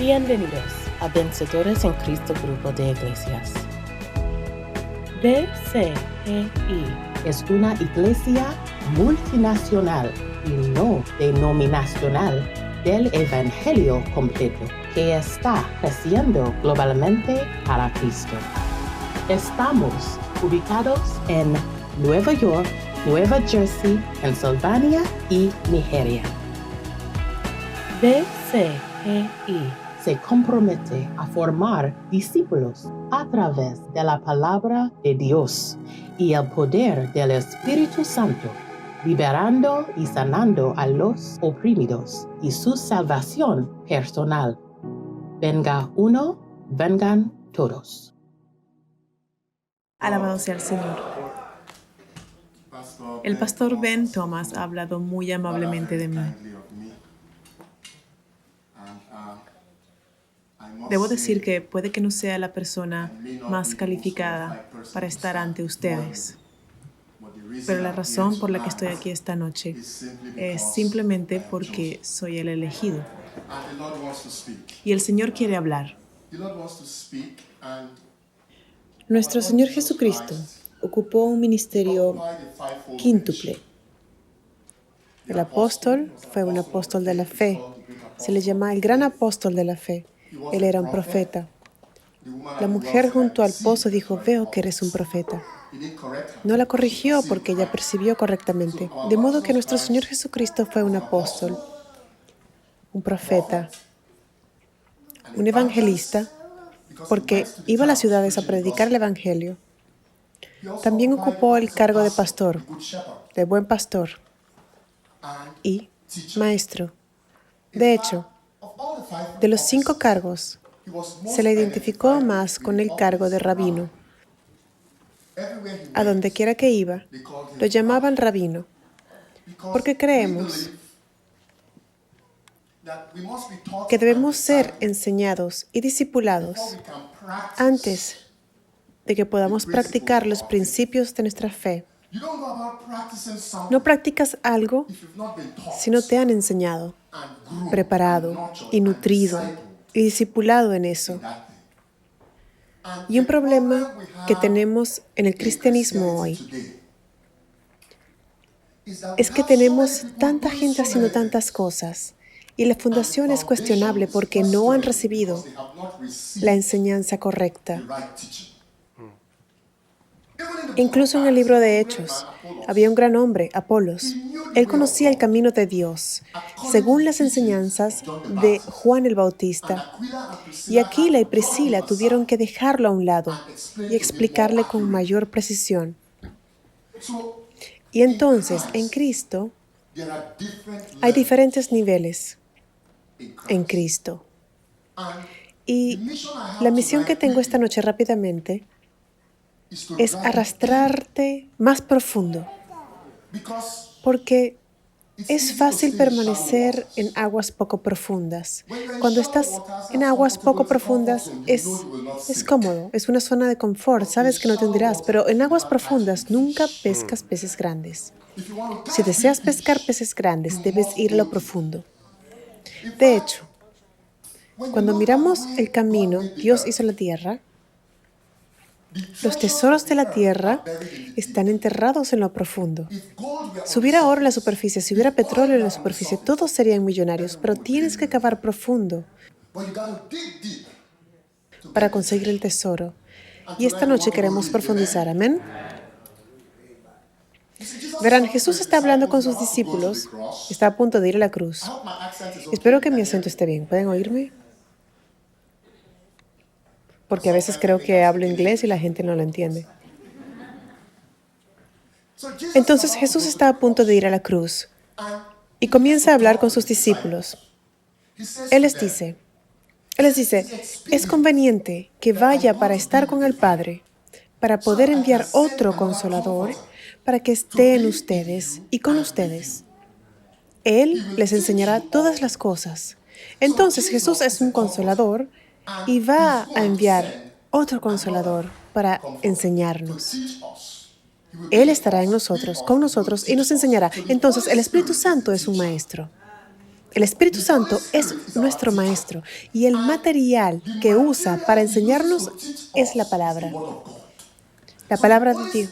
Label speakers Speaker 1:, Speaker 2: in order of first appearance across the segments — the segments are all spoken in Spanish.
Speaker 1: Bienvenidos a Vencedores en Cristo Grupo de Iglesias. BCGI es una iglesia multinacional y no denominacional del Evangelio completo que está creciendo globalmente para Cristo. Estamos ubicados en Nueva York, Nueva Jersey, Pensilvania y Nigeria. BCGI se compromete a formar discípulos a través de la palabra de Dios y el poder del Espíritu Santo, liberando y sanando a los oprimidos y su salvación personal. Venga uno, vengan todos.
Speaker 2: Alabado sea el Señor. El pastor Ben Thomas ha hablado muy amablemente de mí. Debo decir que puede que no sea la persona más calificada para estar ante ustedes, pero la razón por la que estoy aquí esta noche es simplemente porque soy el elegido. Y el Señor quiere hablar. Nuestro Señor Jesucristo ocupó un ministerio quíntuple. El apóstol fue un apóstol de la fe. Se le llama el gran apóstol de la fe. Él era un profeta. La mujer junto al pozo dijo, veo que eres un profeta. No la corrigió porque ella percibió correctamente. De modo que nuestro Señor Jesucristo fue un apóstol, un profeta, un evangelista, porque iba a las ciudades a predicar el evangelio. También ocupó el cargo de pastor, de buen pastor y maestro. De hecho, de los 5 cargos, se le identificó más con el cargo de rabino. A donde quiera que iba, lo llamaban rabino, porque creemos que debemos ser enseñados y discipulados antes de que podamos practicar los principios de nuestra fe. No practicas algo si no te han enseñado, preparado y nutrido y discipulado en eso. Y un problema que tenemos en el cristianismo hoy es que tenemos tanta gente haciendo tantas cosas y la fundación es cuestionable porque no han recibido la enseñanza correcta. Incluso en el libro de Hechos, había un gran hombre, Apolos. Él conocía el camino de Dios, según las enseñanzas de Juan el Bautista. Y Aquila y Priscila tuvieron que dejarlo a un lado y explicarle con mayor precisión. Y entonces, en Cristo, hay diferentes niveles en Cristo. Y la misión que tengo esta noche rápidamente es arrastrarte más profundo, porque es fácil permanecer en aguas poco profundas. Cuando estás en aguas poco profundas es cómodo, es una zona de confort, sabes que no te hundirás, pero en aguas profundas nunca pescas peces grandes. Si deseas pescar peces grandes, debes ir a lo profundo. De hecho, cuando miramos el camino Dios hizo la tierra, los tesoros de la tierra están enterrados en lo profundo. Si hubiera oro en la superficie, si hubiera petróleo en la superficie, todos serían millonarios, pero tienes que cavar profundo para conseguir el tesoro. Y esta noche queremos profundizar, ¿amén? Verán, Jesús está hablando con sus discípulos, está a punto de ir a la cruz. Espero que mi acento esté bien. ¿Pueden oírme? Porque a veces creo que hablo inglés y la gente no lo entiende. Entonces Jesús está a punto de ir a la cruz y comienza a hablar con sus discípulos. Él les dice, es conveniente que vaya para estar con el Padre, para poder enviar otro consolador, para que esté en ustedes y con ustedes. Él les enseñará todas las cosas. Entonces Jesús es un consolador y va a enviar otro consolador para enseñarnos. Él estará en nosotros, con nosotros y nos enseñará. Entonces, el Espíritu Santo es un maestro. El Espíritu Santo es nuestro Maestro y el material que usa para enseñarnos es la palabra. La palabra de Dios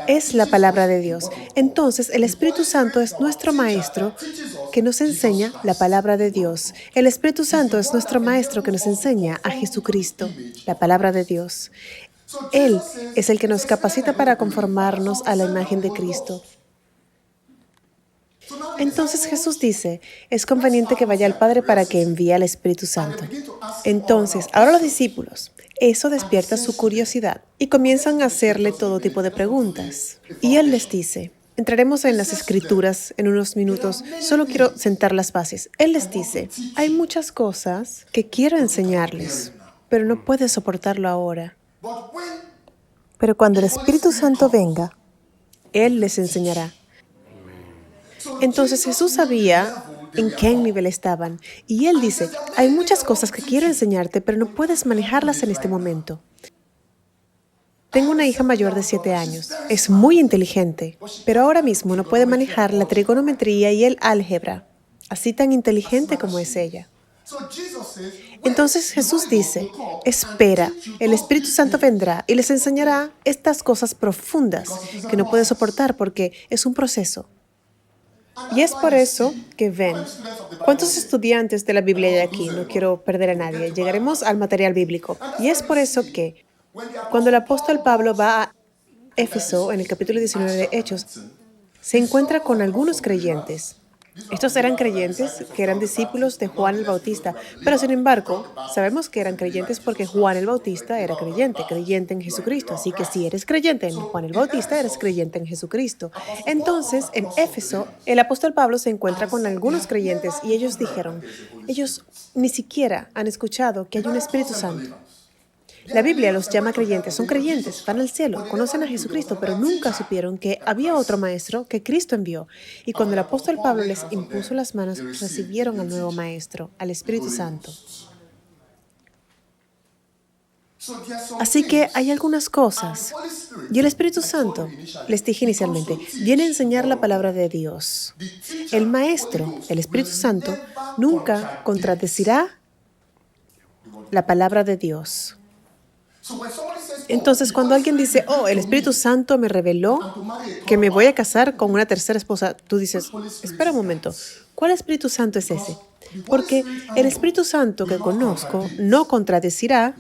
Speaker 2: es la palabra de Dios. Entonces, el Espíritu Santo es nuestro Maestro que nos enseña la palabra de Dios. El Espíritu Santo es nuestro Maestro que nos enseña a Jesucristo, la palabra de Dios. Él es el que nos capacita para conformarnos a la imagen de Cristo. Entonces Jesús dice, es conveniente que vaya al Padre para que envíe al Espíritu Santo. Entonces, ahora los discípulos, eso despierta su curiosidad y comienzan a hacerle todo tipo de preguntas. Y Él les dice, entraremos en las Escrituras en unos minutos, solo quiero sentar las bases. Él les dice, hay muchas cosas que quiero enseñarles, pero no puedes soportarlo ahora. Pero cuando el Espíritu Santo venga, Él les enseñará. Entonces Jesús sabía en qué nivel estaban. Y Él dice, hay muchas cosas que quiero enseñarte, pero no puedes manejarlas en este momento. Tengo una hija mayor de 7 años. Es muy inteligente, pero ahora mismo no puede manejar la trigonometría y el álgebra, así tan inteligente como es ella. Entonces Jesús dice, espera, el Espíritu Santo vendrá y les enseñará estas cosas profundas que no puede soportar porque es un proceso. Y es por eso que ven. ¿Cuántos estudiantes de la Biblia hay aquí? No quiero perder a nadie. Llegaremos al material bíblico. Y es por eso que cuando el apóstol Pablo va a Éfeso, en el capítulo 19 de Hechos, se encuentra con algunos creyentes. Estos eran creyentes que eran discípulos de Juan el Bautista, pero sin embargo, sabemos que eran creyentes porque Juan el Bautista era creyente en Jesucristo. Así que si eres creyente en Juan el Bautista, eres creyente en Jesucristo. Entonces, en Éfeso, el apóstol Pablo se encuentra con algunos creyentes y ellos dijeron, ellos ni siquiera han escuchado que hay un Espíritu Santo. La Biblia los llama creyentes, son creyentes, van al cielo, conocen a Jesucristo, pero nunca supieron que había otro maestro que Cristo envió. Y cuando el apóstol Pablo les impuso las manos, recibieron al nuevo maestro, al Espíritu Santo. Así que hay algunas cosas. Y el Espíritu Santo, les dije inicialmente, viene a enseñar la palabra de Dios. El maestro, el Espíritu Santo, nunca contradecirá la palabra de Dios. Entonces, cuando alguien dice, oh, el Espíritu Santo me reveló que me voy a casar con una tercera esposa, tú dices, espera un momento, ¿cuál Espíritu Santo es ese? Porque el Espíritu Santo que conozco no contradecirá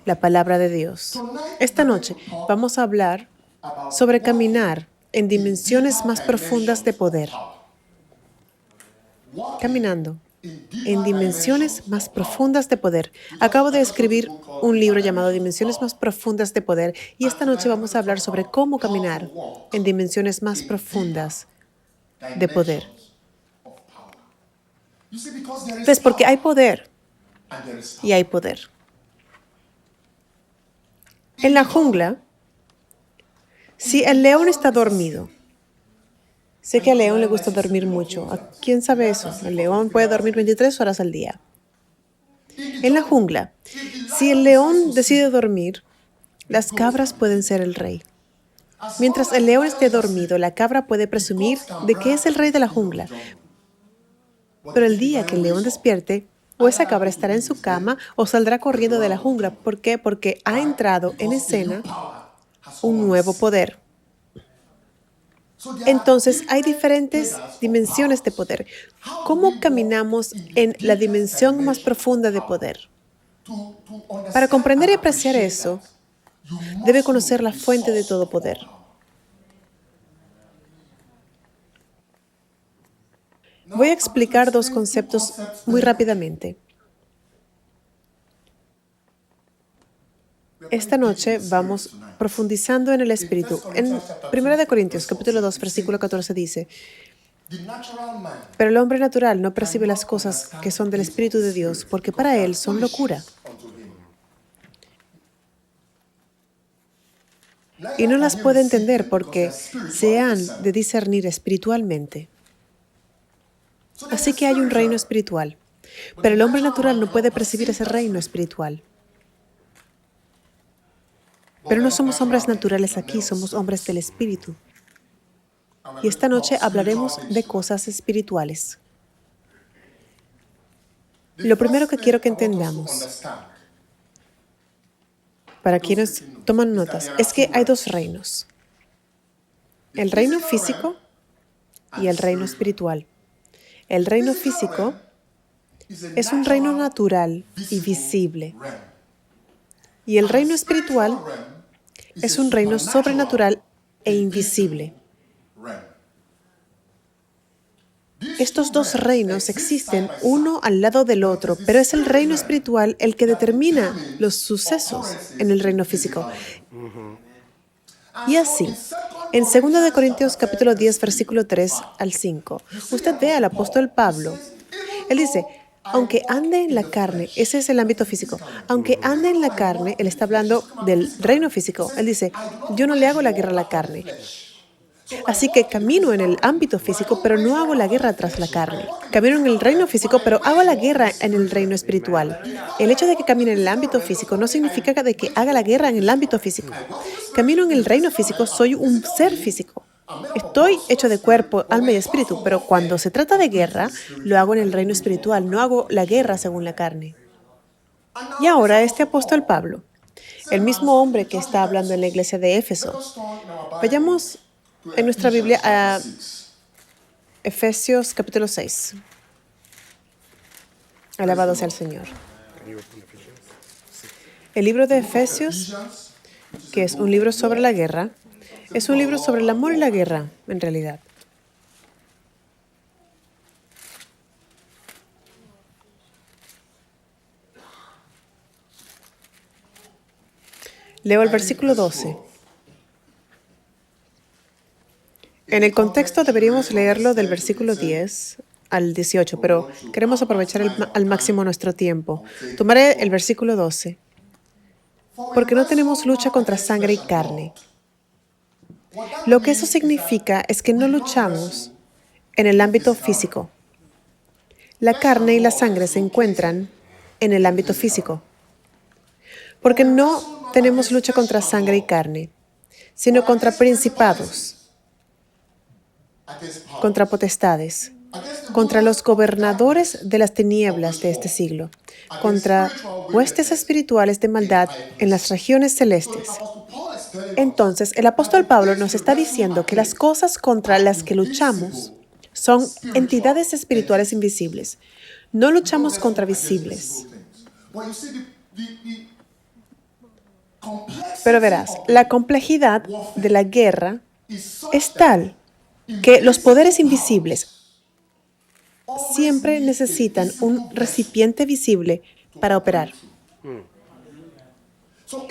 Speaker 2: la palabra de Dios. Esta noche vamos a hablar sobre caminar en dimensiones más profundas de poder. Caminando en dimensiones más profundas de poder. Acabo de escribir un libro llamado Dimensiones más profundas de poder y esta noche vamos a hablar sobre cómo caminar en dimensiones más profundas de poder. Pues porque hay poder y hay poder. En la jungla, si el león está dormido, sé que al león le gusta dormir mucho. ¿A quién sabe eso? El león puede dormir 23 horas al día. En la jungla, si el león decide dormir, las cabras pueden ser el rey. Mientras el león esté dormido, la cabra puede presumir de que es el rey de la jungla. Pero el día que el león despierte, o esa cabra estará en su cama o saldrá corriendo de la jungla. ¿Por qué? Porque ha entrado en escena un nuevo poder. Entonces, hay diferentes dimensiones de poder. ¿Cómo caminamos en la dimensión más profunda de poder? Para comprender y apreciar eso, debe conocer la fuente de todo poder. Voy a explicar dos conceptos muy rápidamente. Esta noche vamos profundizando en el Espíritu. En 1 Corintios, capítulo 2, versículo 14 dice, pero el hombre natural no percibe las cosas que son del Espíritu de Dios, porque para él son locura. Y no las puede entender porque se han de discernir espiritualmente. Así que hay un reino espiritual, pero el hombre natural no puede percibir ese reino espiritual. Pero no somos hombres naturales aquí, somos hombres del Espíritu. Y esta noche hablaremos de cosas espirituales. Lo primero que quiero que entendamos, para quienes toman notas, es que hay dos reinos. El reino físico y el reino espiritual. El reino físico es un reino natural y visible. Y el reino espiritual es un reino sobrenatural e invisible. Estos dos reinos existen uno al lado del otro, pero es el reino espiritual el que determina los sucesos en el reino físico. Y así, en 2 Corintios capítulo 10, versículo 3 al 5, usted ve al apóstol Pablo. Él dice, aunque ande en la carne, ese es el ámbito físico, aunque ande en la carne, él está hablando del reino físico. Él dice, yo no le hago la guerra a la carne. Así que camino en el ámbito físico, pero no hago la guerra tras la carne. Camino en el reino físico, pero hago la guerra en el reino espiritual. El hecho de que camine en el ámbito físico no significa de que haga la guerra en el ámbito físico. Camino en el reino físico, soy un ser físico. Estoy hecho de cuerpo, alma y espíritu, pero cuando se trata de guerra, lo hago en el reino espiritual, no hago la guerra según la carne. Y ahora este apóstol Pablo, el mismo hombre que está hablando en la iglesia de Éfeso. Vayamos en nuestra Biblia a Efesios capítulo 6. Alabado sea el Señor. El libro de Efesios, que es un libro sobre la guerra, es un libro sobre el amor y la guerra, en realidad. Leo el versículo 12. En el contexto deberíamos leerlo del versículo 10 al 18, pero queremos aprovechar al máximo nuestro tiempo. Tomaré el versículo 12. Porque no tenemos lucha contra sangre y carne. Lo que eso significa es que no luchamos en el ámbito físico. La carne y la sangre se encuentran en el ámbito físico. Porque no tenemos lucha contra sangre y carne, sino contra principados, contra potestades, contra los gobernadores de las tinieblas de este siglo, contra huestes espirituales de maldad en las regiones celestes. Entonces, el apóstol Pablo nos está diciendo que las cosas contra las que luchamos son entidades espirituales invisibles. No luchamos contra visibles. Pero verás, la complejidad de la guerra es tal que los poderes invisibles siempre necesitan un recipiente visible para operar.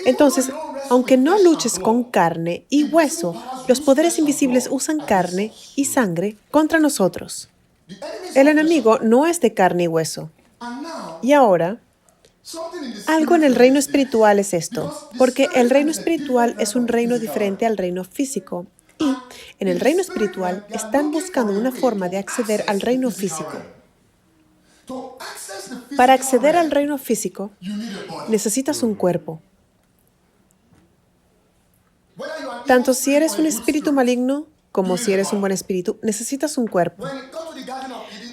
Speaker 2: Entonces, aunque no luches con carne y hueso, los poderes invisibles usan carne y sangre contra nosotros. El enemigo no es de carne y hueso. Y ahora, algo en el reino espiritual es esto, porque el reino espiritual es un reino diferente al reino físico. Y en el reino espiritual están buscando una forma de acceder al reino físico. Para acceder al reino físico, necesitas un cuerpo. Tanto si eres un espíritu maligno como si eres un buen espíritu, necesitas un cuerpo.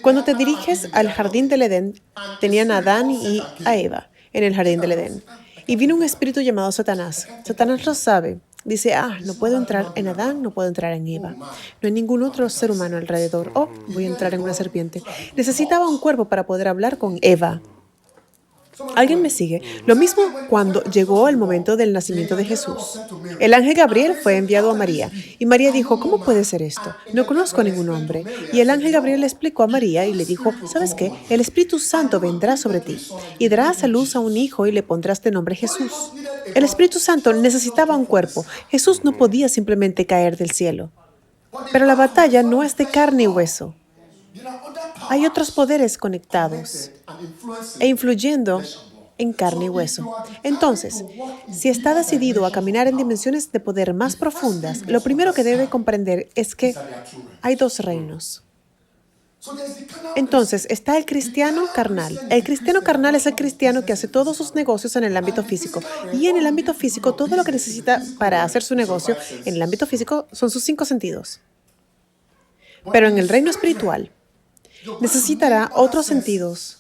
Speaker 2: Cuando te diriges al jardín del Edén, tenían a Adán y a Eva en el jardín del Edén. Y vino un espíritu llamado Satanás. Satanás lo sabe. Dice, no puedo entrar en Adán, no puedo entrar en Eva. No hay ningún otro ser humano alrededor. Voy a entrar en una serpiente. Necesitaba un cuerpo para poder hablar con Eva. ¿Alguien me sigue? Lo mismo cuando llegó el momento del nacimiento de Jesús. El ángel Gabriel fue enviado a María y María dijo, ¿cómo puede ser esto? No conozco a ningún hombre. Y el ángel Gabriel le explicó a María y le dijo, ¿sabes qué? El Espíritu Santo vendrá sobre ti y darás a luz a un hijo y le pondrás de nombre Jesús. El Espíritu Santo necesitaba un cuerpo. Jesús no podía simplemente caer del cielo. Pero la batalla no es de carne y hueso. Hay otros poderes conectados e influyendo en carne y hueso. Entonces, si está decidido a caminar en dimensiones de poder más profundas, lo primero que debe comprender es que hay dos reinos. Entonces, está el cristiano carnal. El cristiano carnal es el cristiano que hace todos sus negocios en el ámbito físico. Y en el ámbito físico, todo lo que necesita para hacer su negocio en el ámbito físico son sus 5 sentidos. Pero en el reino espiritual, necesitará otros sentidos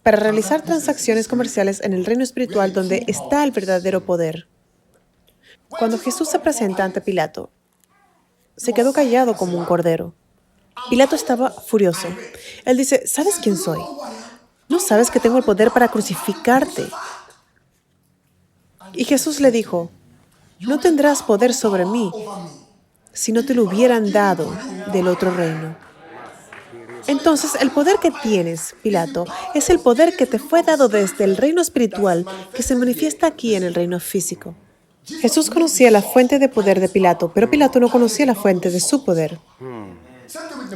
Speaker 2: para realizar transacciones comerciales en el reino espiritual donde está el verdadero poder. Cuando Jesús se presenta ante Pilato, se quedó callado como un cordero. Pilato estaba furioso. Él dice, ¿sabes quién soy? ¿No sabes que tengo el poder para crucificarte? Y Jesús le dijo, no tendrás poder sobre mí si no te lo hubieran dado del otro reino. Entonces, el poder que tienes, Pilato, es el poder que te fue dado desde el reino espiritual que se manifiesta aquí en el reino físico. Jesús conocía la fuente de poder de Pilato, pero Pilato no conocía la fuente de su poder.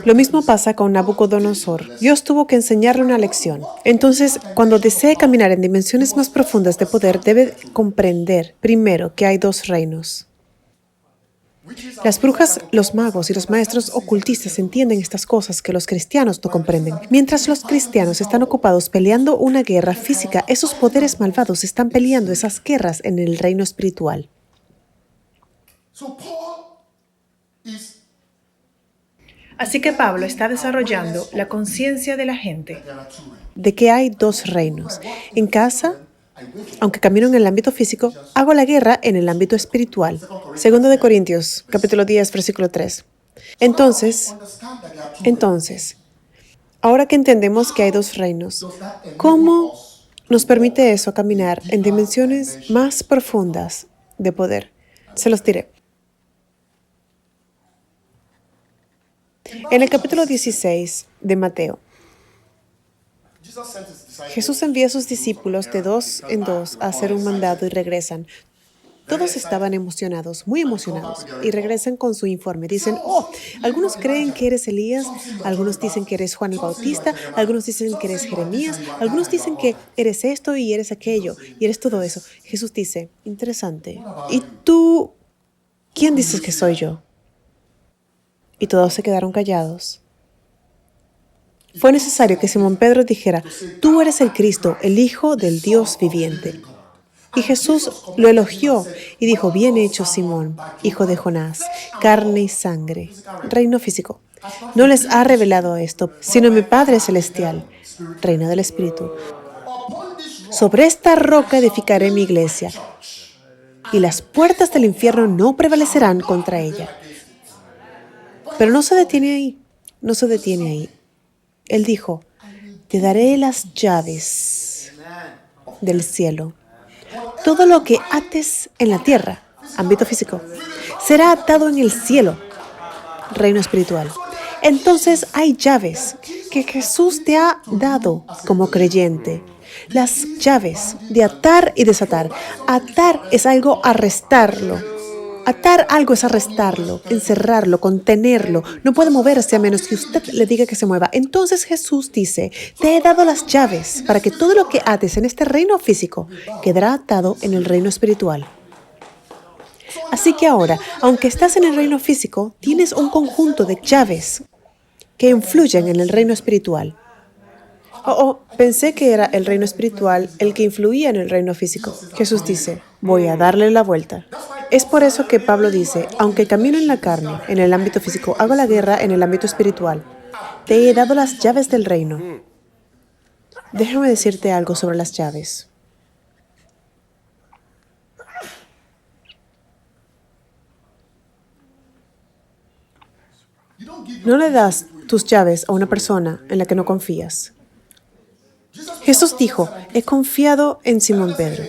Speaker 2: Lo mismo pasa con Nabucodonosor. Dios tuvo que enseñarle una lección. Entonces, cuando desee caminar en dimensiones más profundas de poder, debe comprender, primero, que hay dos reinos. Las brujas, los magos y los maestros ocultistas entienden estas cosas que los cristianos no comprenden. Mientras los cristianos están ocupados peleando una guerra física, esos poderes malvados están peleando esas guerras en el reino espiritual. Así que Pablo está desarrollando la conciencia de la gente de que hay dos reinos. En casa, aunque camino en el ámbito físico, hago la guerra en el ámbito espiritual. 2 Corintios, capítulo 10, versículo 3. Entonces, ahora que entendemos que hay dos reinos, ¿cómo nos permite eso caminar en dimensiones más profundas de poder? Se los diré. En el capítulo 16 de Mateo, Jesús envía a sus discípulos de 2 en 2 a hacer un mandado y regresan. Todos estaban emocionados, muy emocionados, y regresan con su informe. Dicen, algunos creen que eres Elías, algunos dicen que eres Juan el Bautista, algunos dicen que eres Jeremías, algunos dicen que eres esto y eres aquello, y eres todo eso. Jesús dice, interesante, ¿y tú quién dices que soy yo? Y todos se quedaron callados. Fue necesario que Simón Pedro dijera, tú eres el Cristo, el Hijo del Dios viviente. Y Jesús lo elogió y dijo, bien hecho Simón, hijo de Jonás, carne y sangre, reino físico. No les ha revelado esto, sino mi Padre celestial, reino del Espíritu. Sobre esta roca edificaré mi iglesia, y las puertas del infierno no prevalecerán contra ella. Pero no se detiene ahí. Él dijo, te daré las llaves del cielo. Todo lo que ates en la tierra, ámbito físico, será atado en el cielo, reino espiritual. Entonces hay llaves que Jesús te ha dado como creyente. Las llaves de atar y desatar. Atar es algo arrestarlo. Atar algo es arrestarlo, encerrarlo, contenerlo. No puede moverse a menos que usted le diga que se mueva. Entonces Jesús dice, te he dado las llaves para que todo lo que ates en este reino físico quedará atado en el reino espiritual. Así que ahora, aunque estás en el reino físico, tienes un conjunto de llaves que influyen en el reino espiritual. Pensé que era el reino espiritual el que influía en el reino físico. Jesús dice, voy a darle la vuelta. Es por eso que Pablo dice, aunque camino en la carne, en el ámbito físico, hago la guerra en el ámbito espiritual. Te he dado las llaves del reino. Déjame decirte algo sobre las llaves. No le das tus llaves a una persona en la que no confías. Jesús dijo, he confiado en Simón Pedro.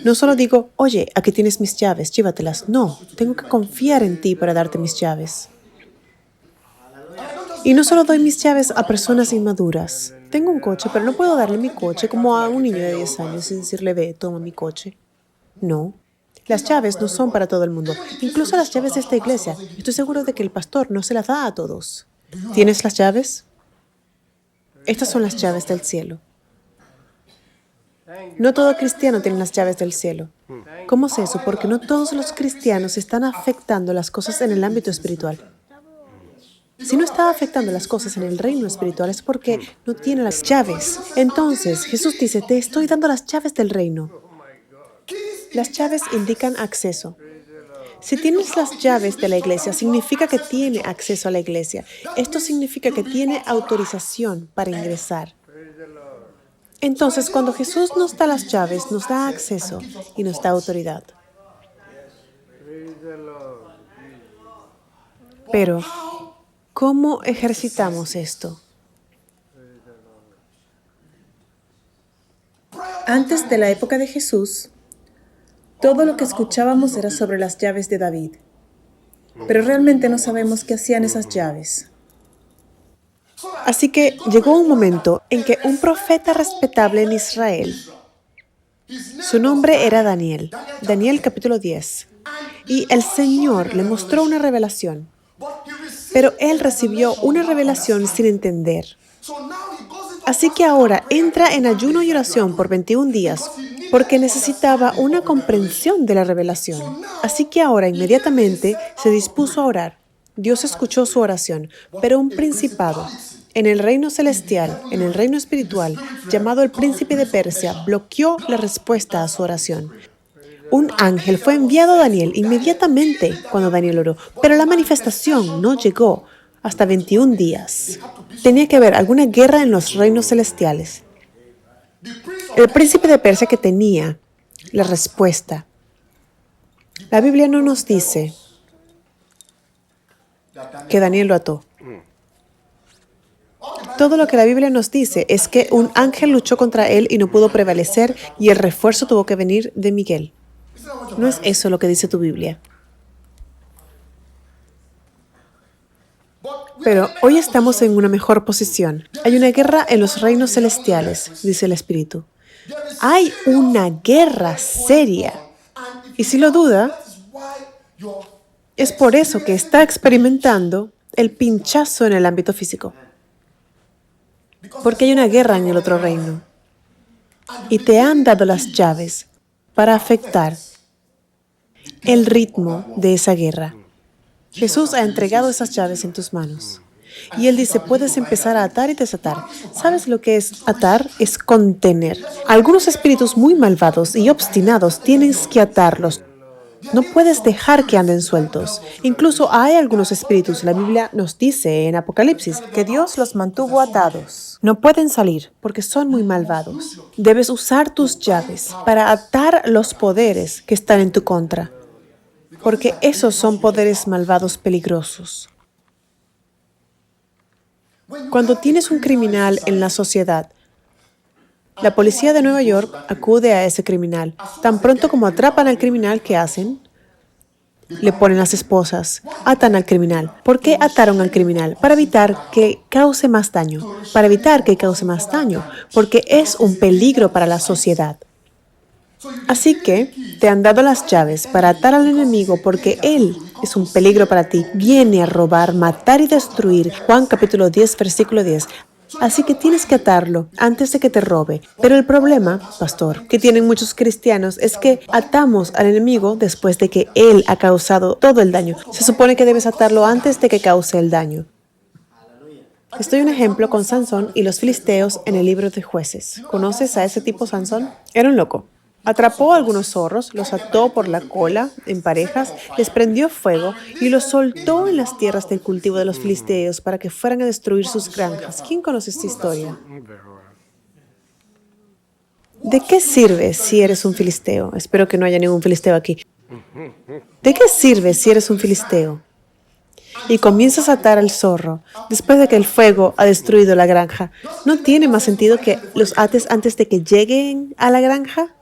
Speaker 2: No solo digo, oye, aquí tienes mis llaves, llévatelas. No, tengo que confiar en ti para darte mis llaves. Y no solo doy mis llaves a personas inmaduras. Tengo un coche, pero no puedo darle mi coche como a un niño de 10 años y decirle, ve, toma mi coche. No. Las llaves no son para todo el mundo. Incluso las llaves de esta iglesia. Estoy seguro de que el pastor no se las da a todos. ¿Tienes las llaves? Estas son las llaves del cielo. No todo cristiano tiene las llaves del cielo. ¿Cómo es eso? Porque no todos los cristianos están afectando las cosas en el ámbito espiritual. Si no está afectando las cosas en el reino espiritual es porque no tiene las llaves. Entonces, Jesús dice, te estoy dando las llaves del reino. Las llaves indican acceso. Si tienes las llaves de la iglesia, significa que tiene acceso a la iglesia. Esto significa que tiene autorización para ingresar. Entonces, cuando Jesús nos da las llaves, nos da acceso y nos da autoridad. Pero, ¿cómo ejercitamos esto? Antes de la época de Jesús, todo lo que escuchábamos era sobre las llaves de David. Pero realmente no sabemos qué hacían esas llaves. Así que llegó un momento en que un profeta respetable en Israel, su nombre era Daniel, Daniel capítulo 10, y el Señor le mostró una revelación, pero él recibió una revelación sin entender. Así que ahora entra en ayuno y oración por 21 días, porque necesitaba una comprensión de la revelación. Así que ahora inmediatamente se dispuso a orar. Dios escuchó su oración, pero un principado en el reino celestial, en el reino espiritual, llamado el príncipe de Persia, bloqueó la respuesta a su oración. Un ángel fue enviado a Daniel inmediatamente cuando Daniel oró, pero la manifestación no llegó hasta 21 días. Tenía que haber alguna guerra en los reinos celestiales. El príncipe de Persia que tenía la respuesta. La Biblia no nos dice que Daniel lo ató. Todo lo que la Biblia nos dice es que un ángel luchó contra él y no pudo prevalecer y el refuerzo tuvo que venir de Miguel. ¿No es eso lo que dice tu Biblia? Pero hoy estamos en una mejor posición. Hay una guerra en los reinos celestiales, dice el Espíritu. Hay una guerra seria. Y si lo duda, es por eso que está experimentando el pinchazo en el ámbito físico. Porque hay una guerra en el otro reino. Y te han dado las llaves para afectar el ritmo de esa guerra. Jesús ha entregado esas llaves en tus manos. Y Él dice, puedes empezar a atar y desatar. ¿Sabes lo que es atar? Es contener. Algunos espíritus muy malvados y obstinados tienes que atarlos. No puedes dejar que anden sueltos. Incluso hay algunos espíritus, la Biblia nos dice en Apocalipsis, que Dios los mantuvo atados. No pueden salir porque son muy malvados. Debes usar tus llaves para atar los poderes que están en tu contra, porque esos son poderes malvados peligrosos. Cuando tienes un criminal en la sociedad, la policía de Nueva York acude a ese criminal. Tan pronto como atrapan al criminal, ¿qué hacen? Le ponen las esposas, atan al criminal. ¿Por qué ataron al criminal? Para evitar que cause más daño. Para evitar que cause más daño, porque es un peligro para la sociedad. Así que te han dado las llaves para atar al enemigo porque él es un peligro para ti. Viene a robar, matar y destruir. Juan capítulo 10, versículo 10. Así que tienes que atarlo antes de que te robe. Pero el problema, pastor, que tienen muchos cristianos es que atamos al enemigo después de que él ha causado todo el daño. Se supone que debes atarlo antes de que cause el daño. Estoy un ejemplo con Sansón y los filisteos en el libro de Jueces. ¿Conoces a ese tipo Sansón? Era un loco. Atrapó a algunos zorros, los ató por la cola en parejas, les prendió fuego y los soltó en las tierras del cultivo de los filisteos para que fueran a destruir sus granjas. ¿Quién conoce esta historia? ¿De qué sirve si eres un filisteo? Espero que no haya ningún filisteo aquí. ¿De qué sirve si eres un filisteo? Y comienzas a atar al zorro después de que el fuego ha destruido la granja. ¿No tiene más sentido que los ates antes de que lleguen a la granja?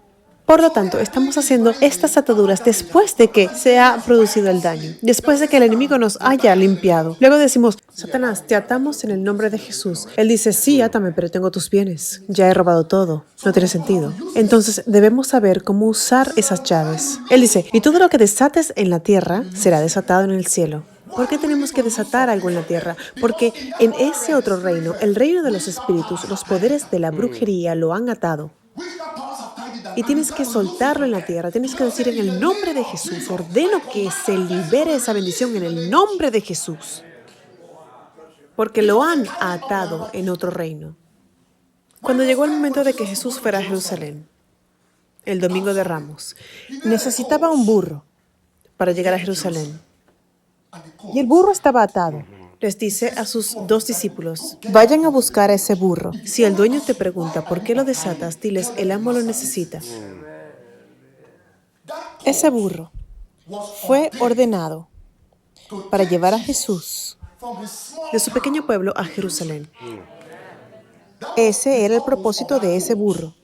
Speaker 2: Por lo tanto, estamos haciendo estas ataduras después de que se ha producido el daño, después de que el enemigo nos haya limpiado. Luego decimos, Satanás, te atamos en el nombre de Jesús. Él dice, sí, átame, pero tengo tus bienes. Ya he robado todo. No tiene sentido. Entonces, debemos saber cómo usar esas llaves. Él dice, y todo lo que desates en la tierra será desatado en el cielo. ¿Por qué tenemos que desatar algo en la tierra? Porque en ese otro reino, el reino de los espíritus, los poderes de la brujería lo han atado. Y tienes que soltarlo en la tierra. Tienes que decir en el nombre de Jesús. Ordeno que se libere esa bendición en el nombre de Jesús. Porque lo han atado en otro reino. Cuando llegó el momento de que Jesús fuera a Jerusalén, el domingo de Ramos, necesitaba un burro para llegar a Jerusalén. Y el burro estaba atado. les dice a sus 2 discípulos, vayan a buscar a ese burro. Si el dueño te pregunta por qué lo desatas, diles, el amo lo necesita. Ese burro fue ordenado para llevar a Jesús de su pequeño pueblo a Jerusalén. Ese era el propósito de ese burro.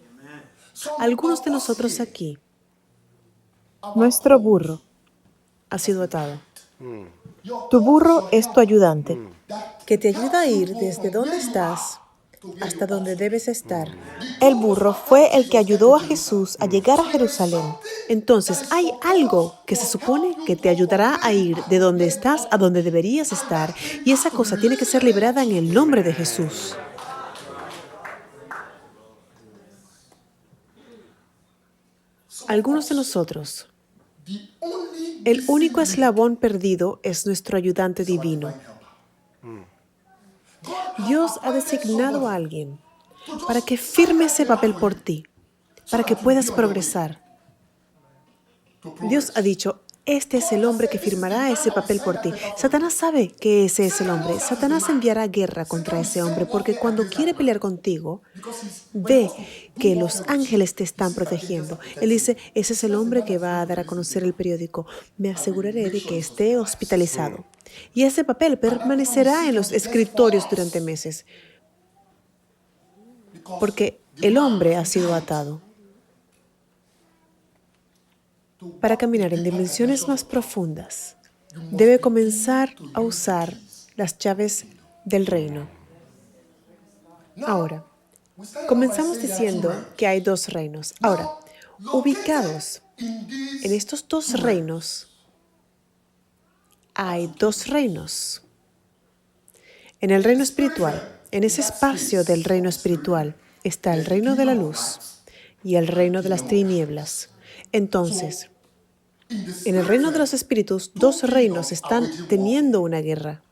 Speaker 2: Algunos de nosotros aquí, nuestro burro ha sido atado. Tu burro es tu ayudante, que te ayuda a ir desde donde estás hasta donde debes estar. El burro fue el que ayudó a Jesús a llegar a Jerusalén. Entonces, hay algo que se supone que te ayudará a ir de donde estás a donde deberías estar, y esa cosa tiene que ser liberada en el nombre de Jesús. Algunos de nosotros, el único eslabón perdido es nuestro ayudante divino. Dios ha designado a alguien para que firme ese papel por ti, para que puedas progresar. Dios ha dicho, este es el hombre que firmará ese papel por ti. Satanás sabe que ese es el hombre. Satanás enviará guerra contra ese hombre porque cuando quiere pelear contigo, ve que los ángeles te están protegiendo. Él dice, ese es el hombre que va a dar a conocer el periódico. Me aseguraré de que esté hospitalizado. Y ese papel permanecerá en los escritorios durante meses. Porque el hombre ha sido atado. Para caminar en dimensiones más profundas, debe comenzar a usar las llaves del reino. Ahora, comenzamos diciendo que hay 2 reinos. Ahora, ubicados en estos 2 reinos, hay 2 reinos. En el reino espiritual, en ese espacio del reino espiritual, está el reino de la luz y el reino de las tinieblas. Entonces, en el reino de los espíritus, 2 reinos están teniendo una guerra.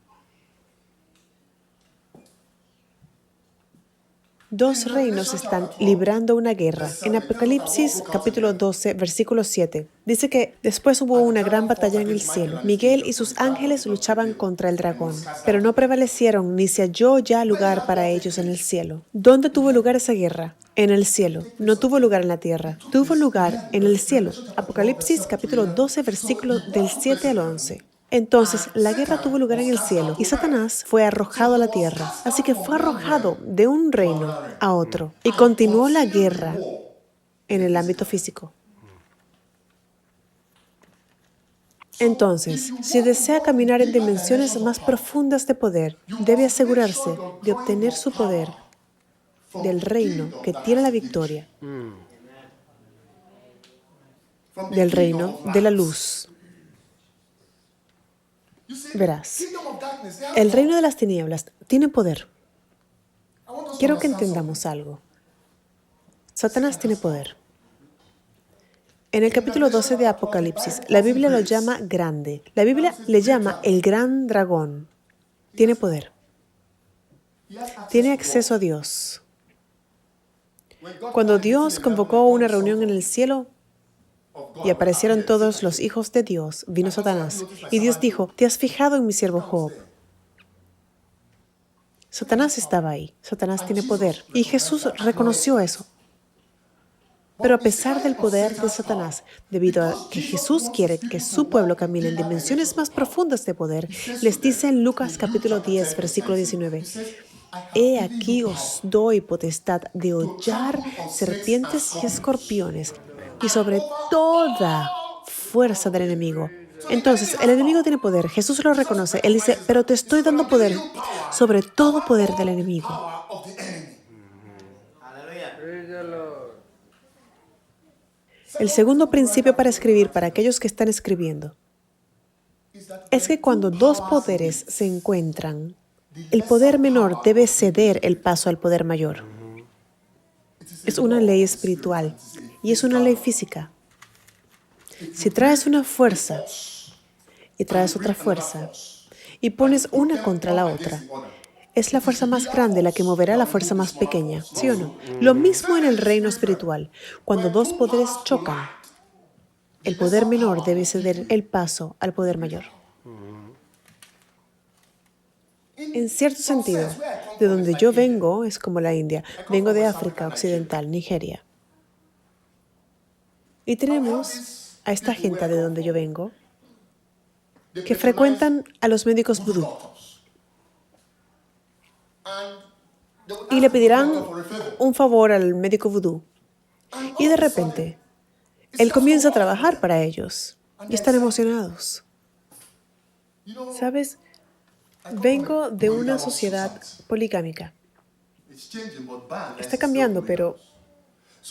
Speaker 2: 2 reinos están librando una guerra. En Apocalipsis capítulo 12, versículo 7, dice que después hubo una gran batalla en el cielo. Miguel y sus ángeles luchaban contra el dragón, pero no prevalecieron ni se halló ya lugar para ellos en el cielo. ¿Dónde tuvo lugar esa guerra? En el cielo. No tuvo lugar en la tierra. Tuvo lugar en el cielo. Apocalipsis capítulo 12, versículo del 7 al 11. Entonces, la guerra tuvo lugar en el cielo y Satanás fue arrojado a la tierra. Así que fue arrojado de un reino a otro y continuó la guerra en el ámbito físico. Entonces, si desea caminar en dimensiones más profundas de poder, debe asegurarse de obtener su poder del reino que tiene la victoria, del reino de la luz. Verás, el reino de las tinieblas tiene poder. Quiero que entendamos algo. Satanás tiene poder. En el capítulo 12 de Apocalipsis, la Biblia lo llama grande. La Biblia le llama el gran dragón. Tiene poder. Tiene acceso a Dios. Cuando Dios convocó una reunión en el cielo, y aparecieron todos los hijos de Dios, vino Satanás. Y Dios dijo, ¿te has fijado en mi siervo Job? Satanás estaba ahí. Satanás tiene poder. Y Jesús reconoció eso. Pero a pesar del poder de Satanás, debido a que Jesús quiere que su pueblo camine en dimensiones más profundas de poder, les dice en Lucas capítulo 10, versículo 19, He aquí os doy potestad de hollar serpientes y escorpiones, y sobre toda fuerza del enemigo. Entonces, el enemigo tiene poder. Jesús lo reconoce. Él dice, pero te estoy dando poder sobre todo poder del enemigo. El segundo principio para escribir, para aquellos que están escribiendo, es que cuando 2 poderes se encuentran, el poder menor debe ceder el paso al poder mayor. Es una ley espiritual y es una ley física. Si traes una fuerza y traes otra fuerza y pones una contra la otra, es la fuerza más grande la que moverá a la fuerza más pequeña, ¿sí o no? Lo mismo en el reino espiritual. Cuando 2 poderes chocan, el poder menor debe ceder el paso al poder mayor. En cierto sentido, de donde yo vengo es como la India. Vengo de África Occidental, Nigeria. Y tenemos a esta gente de donde yo vengo que frecuentan a los médicos vudú y le pedirán un favor al médico vudú. Y de repente, él comienza a trabajar para ellos y están emocionados. ¿Sabes? Vengo de una sociedad poligámica. Está cambiando, pero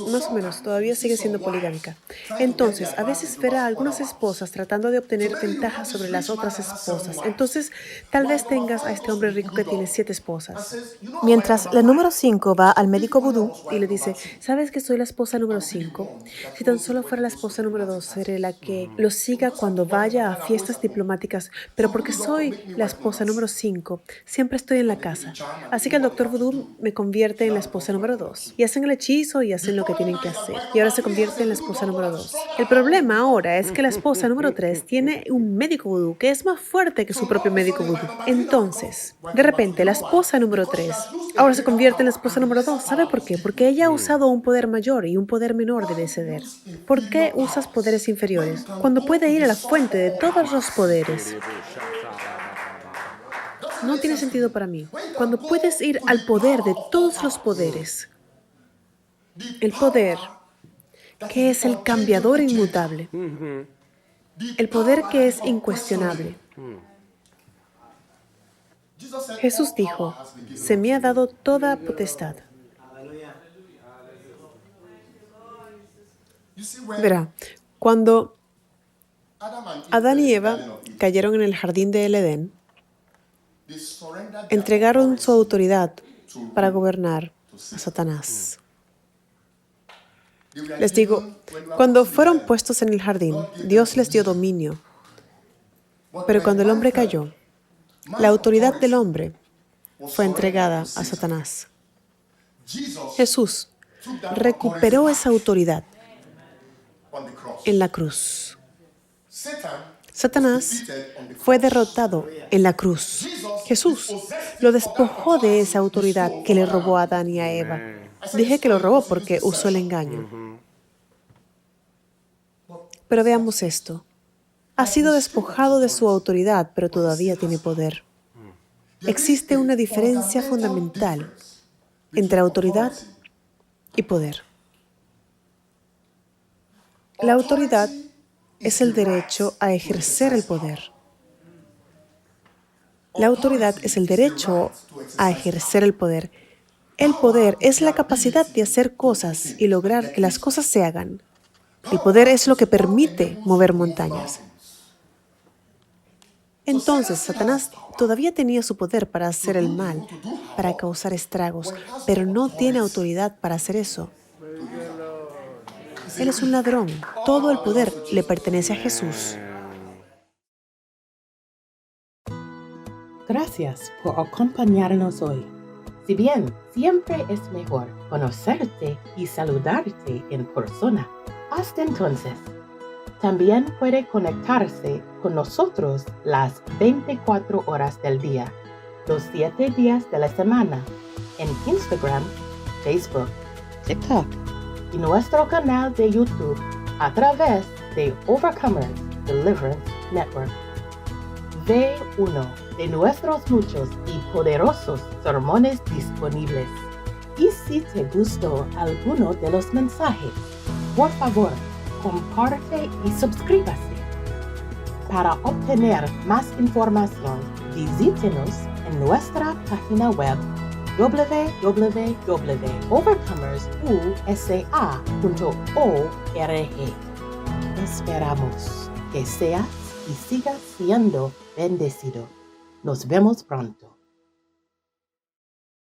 Speaker 2: más o menos, todavía sigue siendo poligámica. Entonces, a veces verá a algunas esposas tratando de obtener ventajas sobre las otras esposas. Entonces, tal vez tengas a este hombre rico que tiene 7 esposas. Mientras la número 5 va al médico vudú y le dice, ¿sabes que soy la esposa número 5? Si tan solo fuera la esposa número 2, seré la que lo siga cuando vaya a fiestas diplomáticas. Pero porque soy la esposa número 5, siempre estoy en la casa. Así que el doctor vudú me convierte en la esposa número 2. Y hacen el hechizo y hacen lo que tienen que hacer. Y ahora se convierte en la esposa número 2. El problema ahora es que la esposa número 3 tiene un médico vudú que es más fuerte que su propio médico vudú. Entonces, de repente, la esposa número 3 ahora se convierte en la esposa número 2. ¿Sabe por qué? Porque ella ha usado un poder mayor y un poder menor debe ceder. ¿Por qué usas poderes inferiores cuando puede ir a la fuente de todos los poderes? No tiene sentido para mí. Cuando puedes ir al poder de todos los poderes, el poder que es el cambiador inmutable, el poder que es incuestionable. Jesús dijo, se me ha dado toda potestad. Verá, cuando Adán y Eva cayeron en el jardín del Edén, entregaron su autoridad para gobernar a Satanás. Les digo, cuando fueron puestos en el jardín, Dios les dio dominio. Pero cuando el hombre cayó, la autoridad del hombre fue entregada a Satanás. Jesús recuperó esa autoridad en la cruz. Satanás fue derrotado en la cruz. Jesús lo despojó de esa autoridad que le robó a Adán y a Eva. Dije que lo robó porque usó el engaño. Pero veamos esto. Ha sido despojado de su autoridad, pero todavía tiene poder. Existe una diferencia fundamental entre autoridad y poder. La autoridad es el derecho a ejercer el poder. La autoridad es el derecho a ejercer el poder. El poder es la capacidad de hacer cosas y lograr que las cosas se hagan. El poder es lo que permite mover montañas. Entonces, Satanás todavía tenía su poder para hacer el mal, para causar estragos, pero no tiene autoridad para hacer eso. Él es un ladrón. Todo el poder le pertenece a Jesús.
Speaker 1: Gracias por acompañarnos hoy. Si bien siempre es mejor conocerte y saludarte en persona, hasta entonces, también puede conectarse con nosotros las 24 horas del día, los 7 días de la semana, en Instagram, Facebook, TikTok y nuestro canal de YouTube a través de Overcomers Deliverance Network. Ve uno de nuestros muchos y poderosos sermones disponibles. Y si te gustó alguno de los mensajes, por favor, comparte y suscríbase. Para obtener más información, visítenos en nuestra página web www.overcomersusa.org. Esperamos que seas y sigas siendo bendecido. Nos vemos pronto.